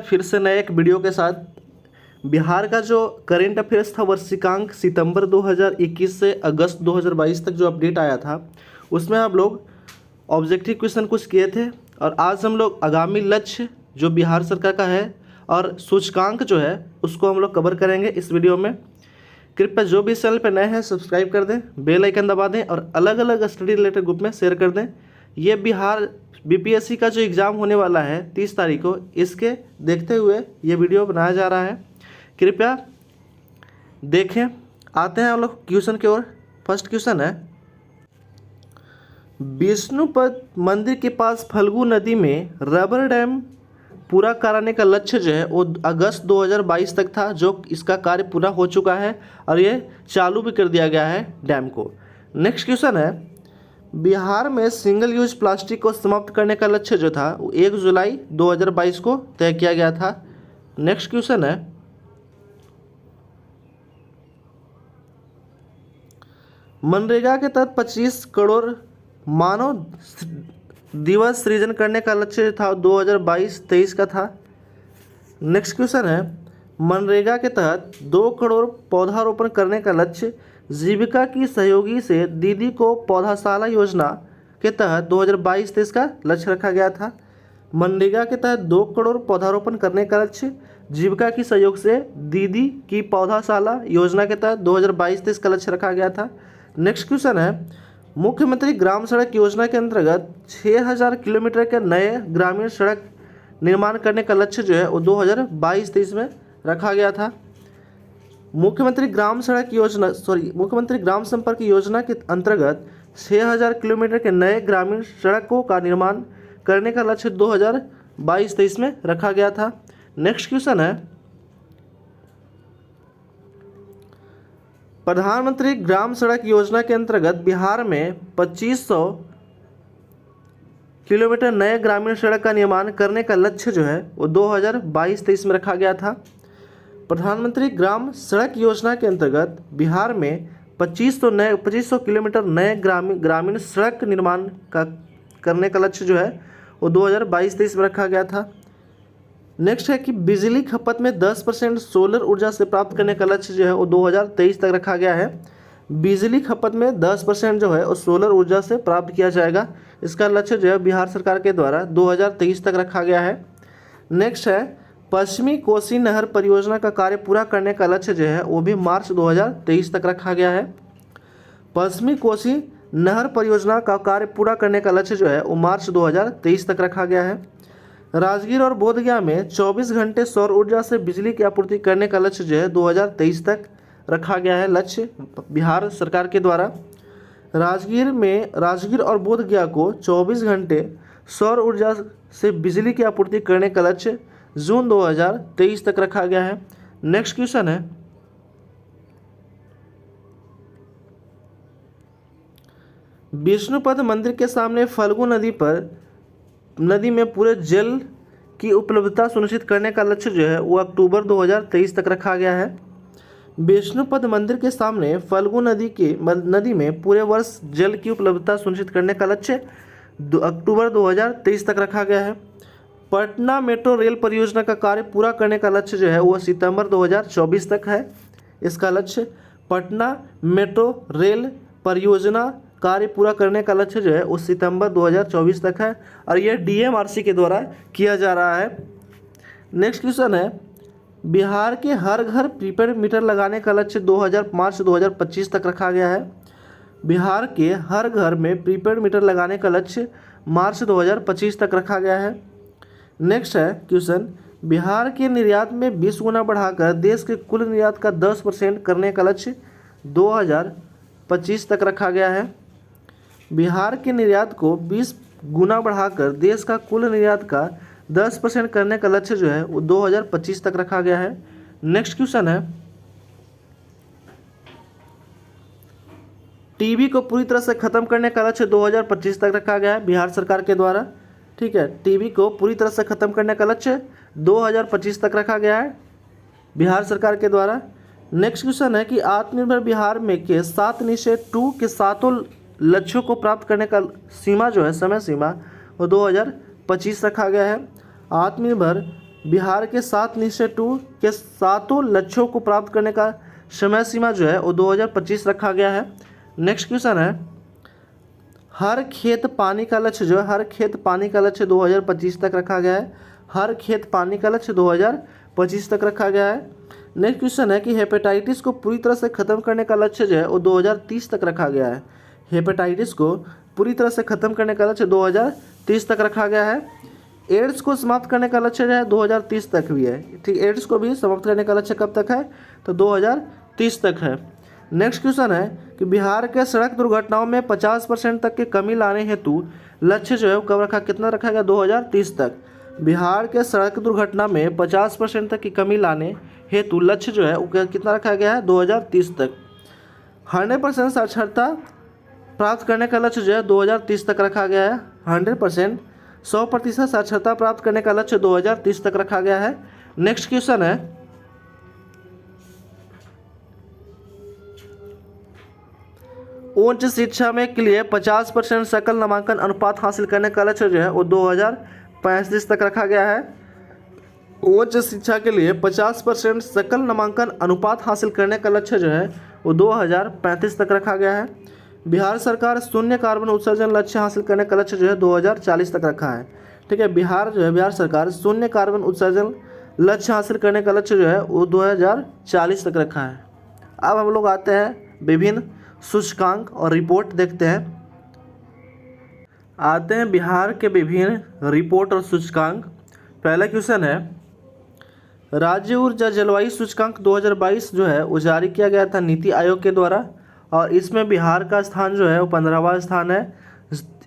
फिर से नए एक वीडियो के साथ। बिहार का जो करेंट अफेयर्स था वर्षिकांक सितंबर 2021 से अगस्त 2022 तक जो अपडेट आया था, उसमें हम लोग ऑब्जेक्टिव क्वेश्चन कुछ किए थे और आज हम लोग आगामी लक्ष्य जो बिहार सरकार का है और सूचकांक जो है उसको हम लोग कवर करेंगे इस वीडियो में। कृपया जो भी इस चैनल पर नए हैं सब्सक्राइब कर दें, बेल आइकन दबा दें और अलग अलग स्टडी रिलेटेड ग्रुप में शेयर कर दें। ये बिहार बीपीएससी का जो एग्ज़ाम होने वाला है 30 तारीख को, इसके देखते हुए ये वीडियो बनाया जा रहा है। कृपया देखें। आते हैं हम लोग क्वेश्चन की ओर। फर्स्ट क्वेश्चन है, विष्णुपद मंदिर के पास फल्गु नदी में रबर डैम पूरा कराने का लक्ष्य जो है वो अगस्त 2022 तक था, जो इसका कार्य पूरा हो चुका है और ये चालू भी कर दिया गया है डैम को। नेक्स्ट क्वेश्चन है, बिहार में सिंगल यूज प्लास्टिक को समाप्त करने का लक्ष्य जो था वो 1 जुलाई 2022 को तय किया गया था। नेक्स्ट क्वेश्चन है, मनरेगा के तहत 25 करोड़ मानव दिवस सृजन करने का लक्ष्य था 2022-23 का था। नेक्स्ट क्वेश्चन है, मनरेगा के तहत 2 करोड़ पौधारोपण करने का लक्ष्य जीविका की सहयोगी से दीदी को पौधाशाला योजना के तहत 2022-23 का लक्ष्य रखा गया था। मनरेगा के तहत 2 करोड़ पौधारोपण करने का लक्ष्य जीविका की सहयोग से दीदी की पौधाशाला योजना के तहत 2022-23 का लक्ष्य रखा गया था। नेक्स्ट क्वेश्चन है, मुख्यमंत्री ग्राम सड़क योजना के अंतर्गत 6000 किलोमीटर के नए ग्रामीण सड़क निर्माण करने का लक्ष्य जो है वो 2022-23 में रखा गया था। मुख्यमंत्री ग्राम ग्राम संपर्क योजना के अंतर्गत 6000 किलोमीटर के नए ग्रामीण सड़कों का निर्माण करने का लक्ष्य 2022-23 में रखा गया था। नेक्स्ट क्वेश्चन है, प्रधानमंत्री ग्राम सड़क योजना के अंतर्गत बिहार में 2500 किलोमीटर नए ग्रामीण सड़क का निर्माण करने का लक्ष्य जो है वो 2022-23 में रखा गया था। प्रधानमंत्री ग्राम सड़क योजना के अंतर्गत बिहार में 2500 किलोमीटर नए ग्रामीण सड़क निर्माण का करने का लक्ष्य जो है वो 2022-23 में रखा गया था। नेक्स्ट है कि बिजली खपत में 10% सोलर ऊर्जा से प्राप्त करने का लक्ष्य जो है वो 2023 तक रखा गया है। बिजली खपत में 10% जो है वो सोलर ऊर्जा से प्राप्त किया जाएगा। इसका लक्ष्य जो है बिहार सरकार के द्वारा 2023 तक रखा गया है। नेक्स्ट है, पश्चिमी कोसी नहर परियोजना का कार्य पूरा करने का लक्ष्य जो है वो भी मार्च 2023 तक रखा गया है। पश्चिमी कोसी नहर परियोजना का कार्य पूरा करने का लक्ष्य जो है वो मार्च 2023 तक रखा गया है। राजगीर और बोधगया में 24 घंटे सौर ऊर्जा से बिजली की आपूर्ति करने का लक्ष्य जो है 2023 तक रखा गया है लक्ष्य बिहार सरकार के द्वारा। राजगीर और बोधगया को 24 घंटे सौर ऊर्जा से बिजली की आपूर्ति करने का लक्ष्य जून 2023 तक रखा गया है। नेक्स्ट क्वेश्चन है, विष्णुपद मंदिर के सामने फल्गु नदी में पूरे जल की उपलब्धता सुनिश्चित करने का लक्ष्य जो है वो अक्टूबर 2023 तक रखा गया है। विष्णुपद मंदिर के सामने फल्गु नदी में पूरे वर्ष जल की उपलब्धता सुनिश्चित करने का लक्ष्य अक्टूबर 2023 तक रखा गया है। पटना मेट्रो रेल परियोजना का कार्य पूरा करने का लक्ष्य जो है वो सितंबर 2024 तक है। इसका लक्ष्य पटना मेट्रो रेल परियोजना कार्य पूरा करने का लक्ष्य जो है वो सितंबर 2024 तक है और यह डीएमआरसी के द्वारा किया जा रहा है। नेक्स्ट क्वेश्चन है, बिहार के हर घर प्रीपेड मीटर लगाने का लक्ष्य मार्च 2025 तक रखा गया है। बिहार के हर घर में प्रीपेड मीटर लगाने का लक्ष्य मार्च 2025 तक रखा गया है। नेक्स्ट है क्वेश्चन, बिहार के निर्यात में 20 गुना बढ़ाकर देश के कुल निर्यात का 10% करने का लक्ष्य 2025 तक रखा गया है। बिहार के निर्यात को 20 गुना बढ़ाकर देश का कुल निर्यात का 10% करने का लक्ष्य जो है वो 2025 तक रखा गया है। नेक्स्ट क्वेश्चन है, टीबी को पूरी तरह से खत्म करने का लक्ष्य 2025 तक रखा गया है बिहार सरकार के द्वारा। ठीक है, टीबी को पूरी तरह से खत्म करने का लक्ष्य 2025 तक रखा गया है बिहार सरकार के द्वारा। नेक्स्ट क्वेश्चन है कि आत्मनिर्भर बिहार में के 7 निश्चय 2 के सातों लक्ष्यों को प्राप्त करने का सीमा जो है, समय सीमा, वो 2025 रखा गया है। आत्मनिर्भर बिहार के 7 निश्चय 2 के सातों लक्ष्यों को प्राप्त करने का समय सीमा जो है वो 2025 रखा गया है। नेक्स्ट क्वेश्चन है हर खेत पानी का लक्ष्य जो है, हर खेत पानी का लक्ष्य 2025 तक रखा गया है। हर खेत पानी का लक्ष्य 2025 तक रखा गया है। नेक्स्ट क्वेश्चन है कि हेपेटाइटिस को पूरी तरह से खत्म करने का लक्ष्य जो है वो 2030 तक रखा गया है। हेपेटाइटिस को पूरी तरह से खत्म करने का लक्ष्य 2030 तक रखा गया है। एड्स को समाप्त करने का लक्ष्य जो है 2030 तक भी है। ठीक, एड्स को भी समाप्त करने का लक्ष्य कब तक है, तो 2030 तक है। नेक्स्ट क्वेश्चन है कि बिहार के सड़क दुर्घटनाओं में 50% तक की कमी लाने हेतु लक्ष्य जो है वो कब रखा, कितना रखा गया, 2030 तक। बिहार के सड़क दुर्घटना में 50% तक की कमी लाने हेतु लक्ष्य जो है वो कितना रखा गया है, 2030 तक। 100% साक्षरता प्राप्त करने का लक्ष्य जो है 2030 तक रखा गया है। 100% 100% साक्षरता प्राप्त करने का लक्ष्य 2030 तक रखा गया है। नेक्स्ट क्वेश्चन है उच्च शिक्षा में के लिए 50% सकल नामांकन अनुपात हासिल करने का लक्ष्य जो है वो 2035 तक रखा गया है। उच्च शिक्षा के लिए 50% सकल नामांकन अनुपात हासिल करने का लक्ष्य जो है वो 2035 तक रखा गया है। बिहार सरकार शून्य कार्बन उत्सर्जन लक्ष्य हासिल करने का लक्ष्य जो है 2040 तक रखा है। ठीक है, बिहार सरकार शून्य कार्बन उत्सर्जन लक्ष्य हासिल करने का लक्ष्य जो है वो 2040 तक रखा है। अब हम लोग आते हैं विभिन्न सूचकांक और रिपोर्ट देखते हैं। आते हैं बिहार के विभिन्न रिपोर्ट और सूचकांक। पहला क्वेश्चन है राज्य ऊर्जा जलवायु सूचकांक 2022 जो है वो जारी किया गया था नीति आयोग के द्वारा, और इसमें बिहार का स्थान जो है वो 15वां स्थान है।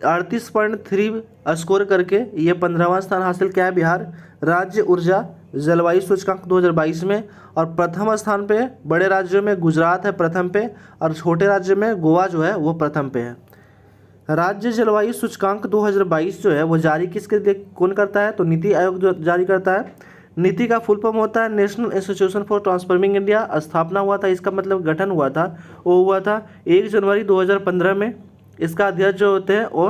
38.3 स्कोर करके ये 15वां स्थान हासिल किया है बिहार राज्य ऊर्जा जलवायु सूचकांक 2022 में। और प्रथम स्थान पे बड़े राज्यों में गुजरात है प्रथम पे, और छोटे राज्य में गोवा जो है वो प्रथम पे है। राज्य जलवायु सूचकांक 2022 जो है वो जारी किसके लिए कौन करता है, तो नीति आयोग जो जारी करता है। नीति का फुल फॉर्म होता है national institution for transforming India. स्थापना हुआ था, इसका मतलब गठन हुआ था, वो हुआ था 1 जनवरी 2015 में। इसका अध्यक्ष जो होते हैं वो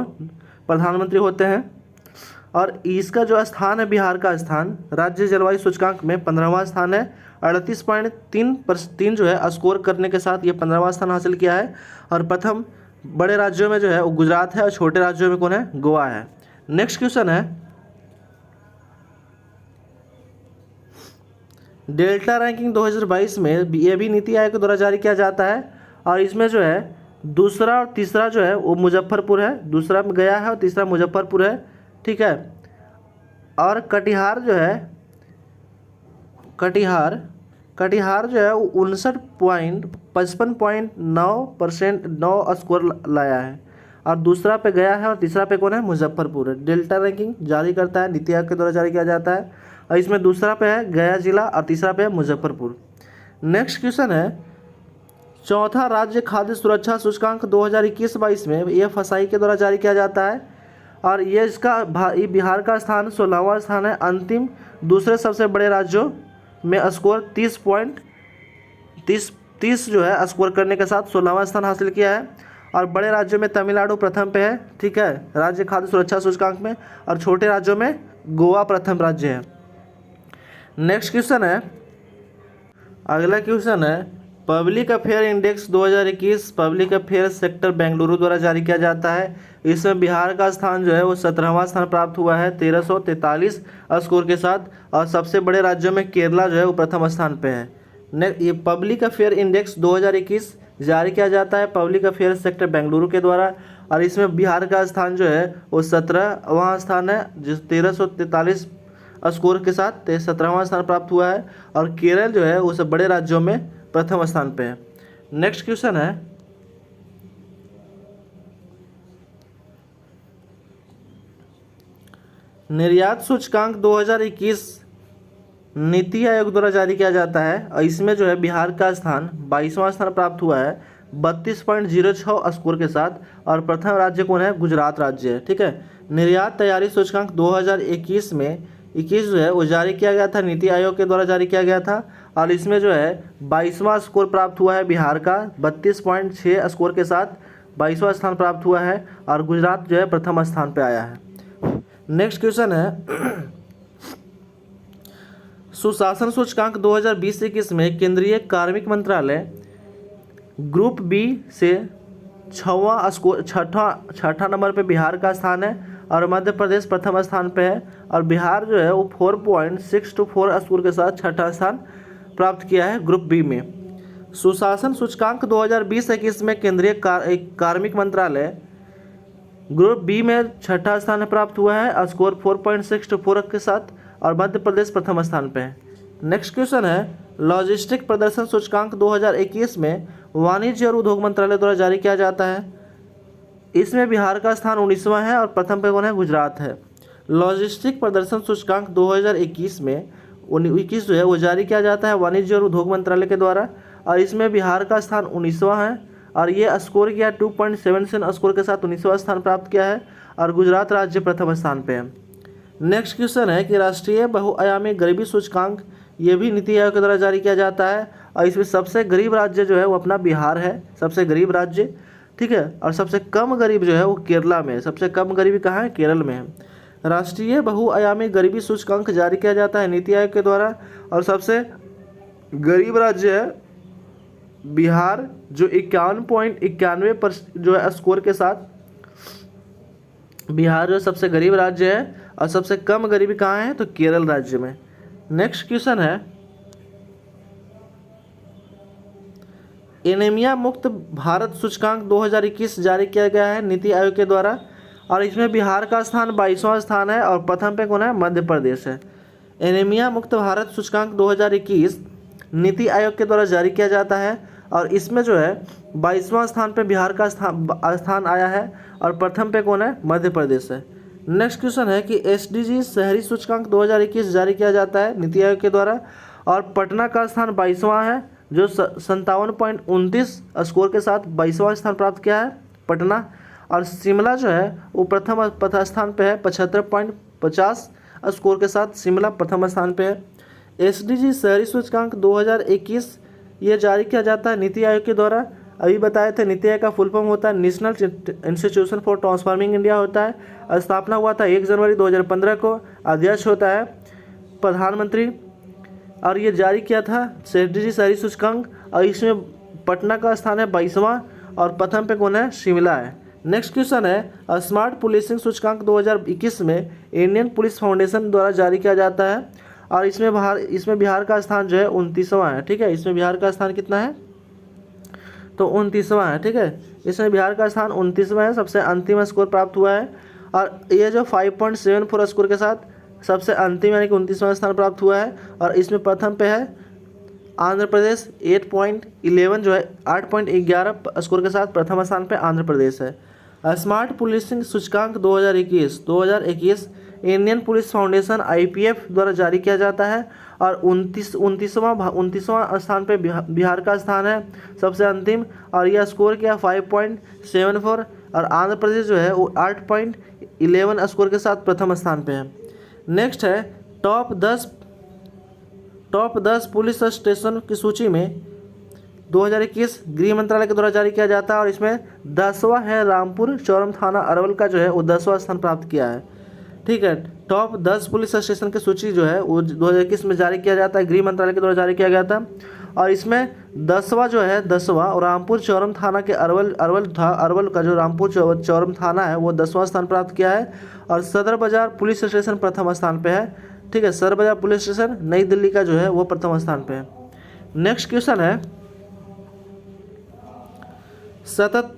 प्रधानमंत्री होते हैं। और इसका जो स्थान है बिहार का स्थान राज्य जलवायु सूचकांक में 15वां स्थान है। 38.3 जो है स्कोर करने के साथ ये 15वां स्थान हासिल किया है। और प्रथम बड़े राज्यों में जो है वो गुजरात है, और छोटे राज्यों में कौन है, गोवा है। नेक्स्ट क्वेश्चन है डेल्टा रैंकिंग 2022 में ये भी नीति आयोग के द्वारा जारी किया जाता है। और इसमें जो है दूसरा और तीसरा जो है वो मुजफ्फरपुर है, दूसरा में गया है और तीसरा मुजफ्फरपुर है। ठीक है, और कटिहार जो है कटिहार जो है वो 59.55.9% 9 स्कोर लाया है। और दूसरा पे गया है और तीसरा पे कौन है, मुजफ्फरपुर है। डेल्टा रैंकिंग जारी करता है नीति आयोग के द्वारा जारी किया जाता है, और इसमें दूसरा पे है गया जिला और तीसरा पे है मुजफ्फरपुर। नेक्स्ट क्वेश्चन है चौथा राज्य खाद्य सुरक्षा सूचकांक 2021-22 में FSI के द्वारा जारी किया जाता है। और ये इसका बिहार का स्थान 16वां स्थान है। अंतिम दूसरे सबसे बड़े राज्यों में स्कोर 30 जो है स्कोर करने के साथ 16वां स्थान हासिल किया है। और बड़े राज्यों में तमिलनाडु प्रथम पे है, ठीक है, राज्य खाद्य सुरक्षा सूचकांक में। और छोटे राज्यों में गोवा प्रथम राज्य है। नेक्स्ट क्वेश्चन है, अगला क्वेश्चन है public affair index 2021 public affair sector Bengaluru द्वारा जारी किया जाता है। इसमें बिहार का स्थान जो है वो 17वां स्थान प्राप्त हुआ है 1343 स्कोर के साथ। और सबसे बड़े राज्यों में केरला जो है वो प्रथम स्थान पे है। ये पब्लिक अफेयर इंडेक्स 2021 जारी किया जाता है पब्लिक अफेयर सेक्टर बेंगलुरु के द्वारा। और इसमें बिहार का स्थान जो है वो 17वां स्थान है, जिस 1343 स्कोर के साथ 17वां स्थान प्राप्त हुआ है। और केरल जो है वो सब बड़े राज्यों में प्रथम स्थान पे है। नेक्स्ट क्वेश्चन है निर्यात सूचकांक 2021 नीति आयोग द्वारा जारी किया जाता है। और इसमें जो है बिहार का स्थान 22वां स्थान प्राप्त हुआ है 32.06 स्कोर के साथ। और प्रथम राज्य कौन है, गुजरात राज्य है। ठीक है, निर्यात तैयारी सूचकांक 2021 में 21 जो है वो जारी किया गया था नीति आयोग के द्वारा जारी किया गया था। और इसमें जो है 22वां स्कोर प्राप्त हुआ है बिहार का 32.6 स्कोर के साथ 22वां स्थान प्राप्त हुआ है। और गुजरात जो है प्रथम स्थान पे आया है। नेक्स्ट क्वेश्चन है सुशासन सूचकांक 2020-21 में केंद्रीय कार्मिक मंत्रालय ग्रुप बी से छठा नंबर पे बिहार का स्थान है और मध्य प्रदेश प्रथम स्थान पे है। और बिहार जो है वो 4.624 स्कोर के साथ छठा स्थान प्राप्त किया है ग्रुप बी में। सुशासन सूचकांक 2020-21 में केंद्रीय कार्मिक मंत्रालय ग्रुप बी में छठा स्थान प्राप्त हुआ है और स्कोर 4.624 के साथ और मध्य प्रदेश प्रथम स्थान पे है। नेक्स्ट क्वेश्चन है लॉजिस्टिक प्रदर्शन सूचकांक 2021 में वाणिज्य और उद्योग मंत्रालय द्वारा जारी किया जाता है। इसमें बिहार का स्थान 19वां है और प्रथम पे कौन है? गुजरात है। लॉजिस्टिक प्रदर्शन सूचकांक 2021 में 21 जो है वो जारी किया जाता है वाणिज्य और उद्योग मंत्रालय के द्वारा और इसमें बिहार का स्थान 19वां है और ये स्कोर किया 2.77 स्कोर के साथ 19वां स्थान प्राप्त किया है और गुजरात राज्य प्रथम स्थान पे है। नेक्स्ट क्वेश्चन है कि राष्ट्रीय बहुआयामी गरीबी सूचकांक ये भी नीति आयोग के द्वारा जारी किया जाता है और इसमें सबसे गरीब राज्य जो है वो अपना बिहार है, सबसे गरीब राज्य, ठीक है। और सबसे कम गरीब जो है वो केरला में है। सबसे कम गरीबी कहाँ है? केरल में है। राष्ट्रीय बहुआयामी गरीबी सूचकांक जारी किया जाता है नीति आयोग के द्वारा और सबसे गरीब राज्य है बिहार जो 51.91% जो है स्कोर के साथ बिहार जो सबसे गरीब राज्य है और सबसे कम गरीबी कहाँ है? तो केरल राज्य में। नेक्स्ट क्वेश्चन है एनीमिया मुक्त भारत सूचकांक 2021 जारी किया गया है नीति आयोग के द्वारा और इसमें बिहार का स्थान 22वां स्थान है और प्रथम पे कौन है? मध्य प्रदेश है। एनीमिया मुक्त भारत सूचकांक 2021 नीति आयोग के द्वारा जारी किया जाता है और इसमें जो है 22वां स्थान पे बिहार का स्थान आया है और प्रथम पे कौन है? मध्य प्रदेश है। नेक्स्ट क्वेश्चन है कि SDG शहरी सूचकांक 2021 जारी किया जाता है नीति आयोग के द्वारा और पटना का स्थान 22वां है जो 57.29 स्कोर के साथ 22वां स्थान प्राप्त किया है पटना। और शिमला जो है वो प्रथम स्थान पे है 75.50 स्कोर के साथ शिमला प्रथम स्थान पे है। SDG शहरी सूचकांक 2021 ये जारी किया जाता है नीति आयोग के द्वारा। अभी बताए थे नीति आयोग का फुल फॉर्म होता है national institution for transforming India होता है और स्थापना हुआ था 1 जनवरी 2015 को। अध्यक्ष होता है प्रधानमंत्री और ये जारी किया था SDG शहरी सूचकांक और इसमें पटना का स्थान है 22वां और प्रथम पे कौन है? शिमला है। नेक्स्ट क्वेश्चन है स्मार्ट पुलिसिंग सूचकांक 2021 में इंडियन पुलिस फाउंडेशन द्वारा जारी किया जाता है और इसमें बिहार का स्थान जो है 29वां है, ठीक है। इसमें बिहार का स्थान कितना है? तो 29वां है, ठीक है। इसमें बिहार का स्थान 29वां है, सबसे अंतिम स्कोर प्राप्त हुआ है और ये जो 5.74 स्कोर के साथ सबसे अंतिम यानी कि 29वां स्थान प्राप्त हुआ है और इसमें प्रथम पे है आंध्र प्रदेश 8.11 जो है 8.11 स्कोर के साथ प्रथम स्थान पे आंध्र प्रदेश है। स्मार्ट पुलिसिंग सूचकांक 2021 इंडियन पुलिस फाउंडेशन IPF द्वारा जारी किया जाता है और 29वां स्थान पे बिहार का स्थान है सबसे अंतिम और यह स्कोर किया 5.74 और आंध्र प्रदेश जो है वो 8.11 स्कोर के साथ प्रथम स्थान पे है। नेक्स्ट है टॉप 10 पुलिस स्टेशन की सूची में 2021 गृह मंत्रालय के द्वारा जारी किया जाता है और इसमें 10वां है रामपुर चौरम थाना अरवल का जो है वो 10वां स्थान प्राप्त किया है, ठीक है। टॉप 10 पुलिस स्टेशन की सूची जो है वो 2021 में जारी किया जाता है, गृह मंत्रालय के द्वारा जारी किया गया था और इसमें 10वां और रामपुर चौरम थाना के अरवल का जो रामपुर चौरम थाना है वो 10वां स्थान प्राप्त किया है और सदर बाजार पुलिस स्टेशन प्रथम स्थान पे है, ठीक है। सदर बाजार पुलिस स्टेशन नई दिल्ली का जो है वो प्रथम स्थान पे है। नेक्स्ट क्वेश्चन है सतत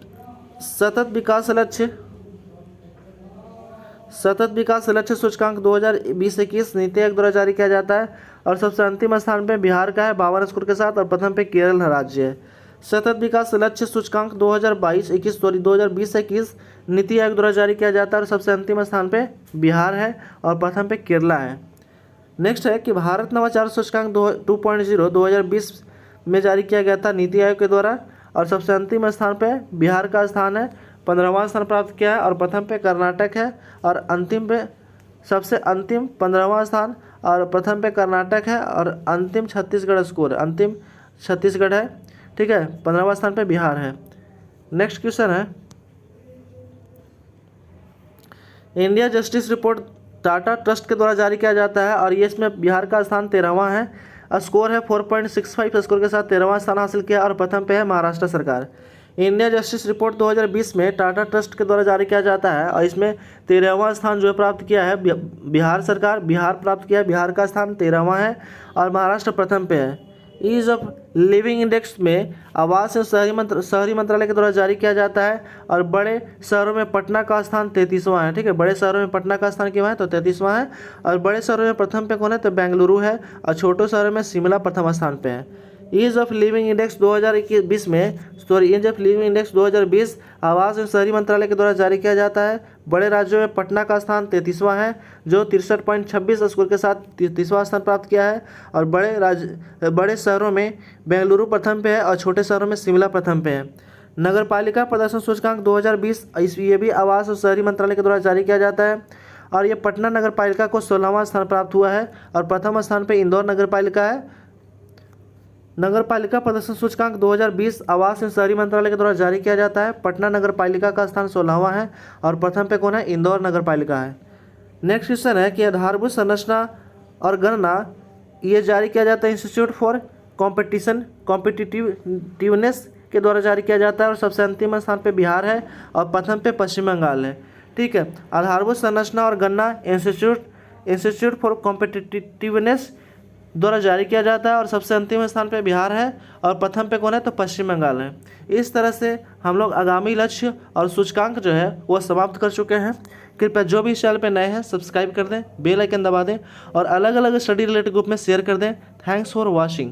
विकास लक्ष्य सूचकांक 2020-21 नीति आयोग द्वारा जारी किया जाता है और सबसे अंतिम स्थान पे बिहार का है 52 स्कोर के साथ और प्रथम पे केरल राज्य है। सतत विकास लक्ष्य सूचकांक 2020-21 नीति आयोग द्वारा जारी किया जाता है और सबसे अंतिम स्थान पे बिहार है और प्रथम पे केरला है। नेक्स्ट है कि भारत नवाचार सूचकांक 2.0 2020 में जारी किया गया था नीति आयोग के द्वारा और सबसे अंतिम स्थान पे बिहार का स्थान है 15वां स्थान प्राप्त किया है और प्रथम पे कर्नाटक है और अंतिम पे सबसे अंतिम 15वां स्थान और प्रथम पे कर्नाटक है और अंतिम छत्तीसगढ़ स्कोर है, अंतिम छत्तीसगढ़ है। ठीक है, 15वां स्थान पे बिहार है। नेक्स्ट क्वेश्चन है, India justice report Tata trust के द्वारा जारी किया जाता है और ये इसमें बिहार का स्थान 13वां है। स्कोर है 4.65 स्कोर के साथ 13वां स्थान हासिल किया और प्रथम पे है महाराष्ट्र सरकार। इंडिया जस्टिस रिपोर्ट 2020 में टाटा ट्रस्ट के द्वारा जारी किया जाता है और इसमें 13वां स्थान जो है प्राप्त किया है बिहार सरकार, बिहार प्राप्त किया है, बिहार का स्थान 13वां है और महाराष्ट्र प्रथम पे है। ईज ऑफ लिविंग इंडेक्स में आवास एवं शहरी मंत्रालय के द्वारा जारी किया जाता है और बड़े शहरों में पटना का स्थान 33वां है। ठीक है, बड़े शहरों में पटना का स्थान क्या है तो 33वां है और बड़े शहरों में प्रथम पे कौन है तो बेंगलुरु है और छोटे शहरों में शिमला प्रथम स्थान पे है। ईज ऑफ लिविंग इंडेक्स 2020 में ईज ऑफ लिविंग इंडेक्स 2020 आवास एवं शहरी मंत्रालय के द्वारा जारी किया जाता है। बड़े राज्यों में पटना का स्थान 33वां है जो 63.26 स्कोर के साथ 33वां स्थान प्राप्त किया है और बड़े शहरों में बेंगलुरु प्रथम पे है और छोटे शहरों में शिमला प्रथम पे है। नगर पालिका प्रदर्शन सूचकांक 2020 ये भी आवास और शहरी मंत्रालय के द्वारा जारी किया जाता है और ये पटना नगर पालिका को 16वां स्थान प्राप्त हुआ है और प्रथम स्थान पर इंदौर नगर पालिका है। नगर पालिका प्रदर्शन सूचकांक 2020 आवास एवं शहरी मंत्रालय के द्वारा जारी किया जाता है। पटना नगर पालिका का स्थान 16वां है और प्रथम पे कौन है इंदौर नगर पालिका है। नेक्स्ट क्वेश्चन है कि आधारभूत संरचना और गणना ये जारी किया जाता है इंस्टीट्यूट फॉर कॉम्पिटिटिवनेस के द्वारा जारी किया जाता है और सबसे अंतिम स्थान पे बिहार है और प्रथम पे पश्चिम बंगाल है। ठीक है, आधारभूत संरचना और गणना इंस्टीट्यूट फॉर कॉम्पिटिटिवनेस द्वारा जारी किया जाता है और सबसे अंतिम स्थान पे बिहार है और प्रथम पे कौन है तो पश्चिम बंगाल है। इस तरह से हम लोग आगामी लक्ष्य और सूचकांक जो है वो समाप्त कर चुके हैं। कृपया जो भी इस चैनल पे नए हैं सब्सक्राइब कर दें, बेल आइकन दबा दें और अलग अलग स्टडी रिलेटेड ग्रुप में शेयर कर दें। Thanks for watching.